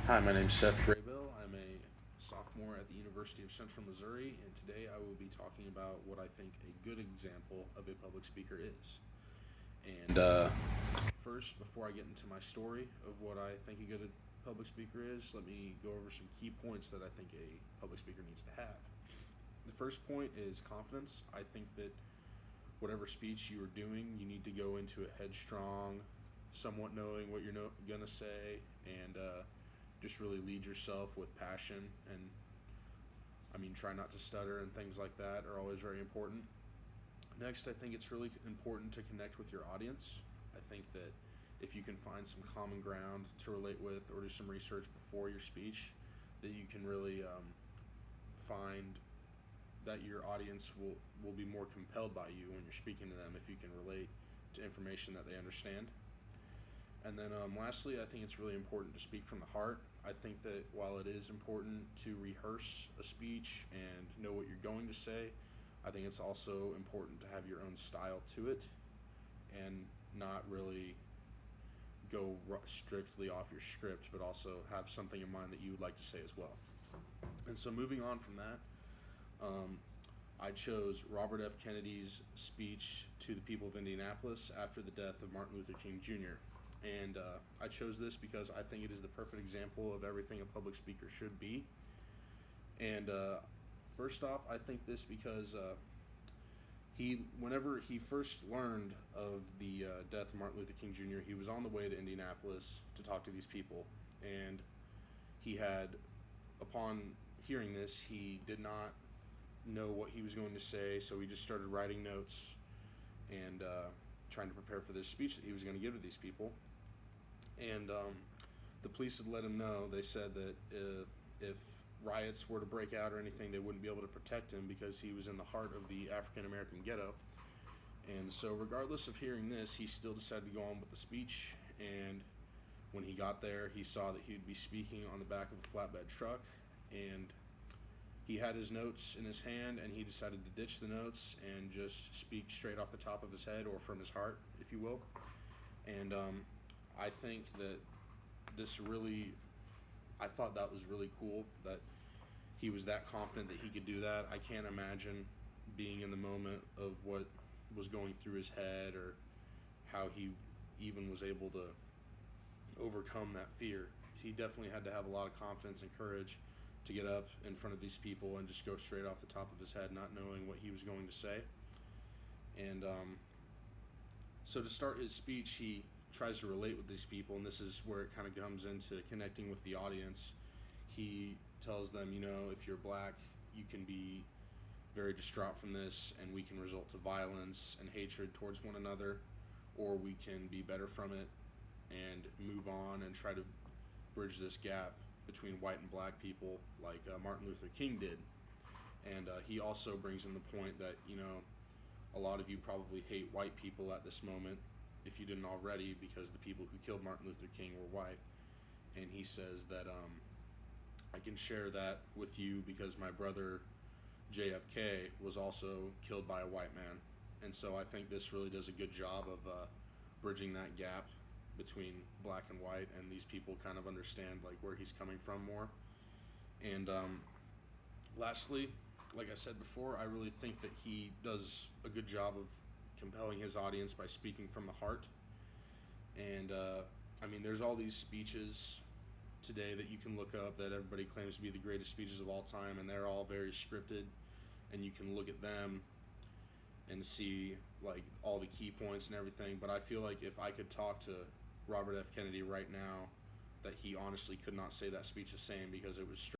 Hi, my name's Seth Graybill. I'm a sophomore at the University of Central Missouri, and today I will be talking about what I think a good example of a public speaker is. And first, before I get into my story of what I think a good public speaker is, let me go over some key points that I think a public speaker needs to have. The first point is confidence. I think that whatever speech you are doing, you need to go into it headstrong, somewhat knowing what you're gonna say, and just really lead yourself with passion. And try not to stutter, and things like that are always very important. Next, I think it's really important to connect with your audience. I think that if you can find some common ground to relate with or do some research before your speech, that you can really find that your audience will be more compelled by you when you're speaking to them if you can relate to information that they understand. And then lastly, I think it's really important to speak from the heart. I think that while it is important to rehearse a speech and know what you're going to say, I think it's also important to have your own style to it and not really go strictly off your script, but also have something in mind that you would like to say as well. And so moving on from that, I chose Robert F. Kennedy's speech to the people of Indianapolis after the death of Martin Luther King Jr. And I chose this because I think it is the perfect example of everything a public speaker should be. And first off, I think this because whenever he first learned of the death of Martin Luther King Jr., he was on the way to Indianapolis to talk to these people, and he had, upon hearing this, he did not know what he was going to say, so he just started writing notes and trying to prepare for this speech that he was going to give to these people. And the police had let him know. They said that if riots were to break out or anything, they wouldn't be able to protect him because he was in the heart of the African American ghetto. And so regardless of hearing this, he still decided to go on with the speech. And when he got there, he saw that he would be speaking on the back of a flatbed truck, and he had his notes in his hand, and he decided to ditch the notes and just speak straight off the top of his head, or from his heart, if you will. And I think that I thought that was really cool that he was that confident that he could do that. I can't imagine being in the moment of what was going through his head, or how he even was able to overcome that fear. He definitely had to have a lot of confidence and courage to get up in front of these people and just go straight off the top of his head, not knowing what he was going to say. And so to start his speech, he tries to relate with these people, and this is where it kind of comes into connecting with the audience. He tells them, if you're black, you can be very distraught from this, and we can result to violence and hatred towards one another, or we can be better from it and move on and try to bridge this gap between white and black people, like Martin Luther King did. And he also brings in the point that, a lot of you probably hate white people at this moment, if you didn't already, because the people who killed Martin Luther King were white. And he says that I can share that with you because my brother JFK was also killed by a white man. And so I think this really does a good job of bridging that gap between black and white, and these people kind of understand like where he's coming from more. And lastly, like I said before, I really think that he does a good job of compelling his audience by speaking from the heart. And there's all these speeches today that you can look up that everybody claims to be the greatest speeches of all time, and they're all very scripted, and you can look at them and see like all the key points and everything. But I feel like if I could talk to Robert F. Kennedy right now, that he honestly could not say that speech the same, because it was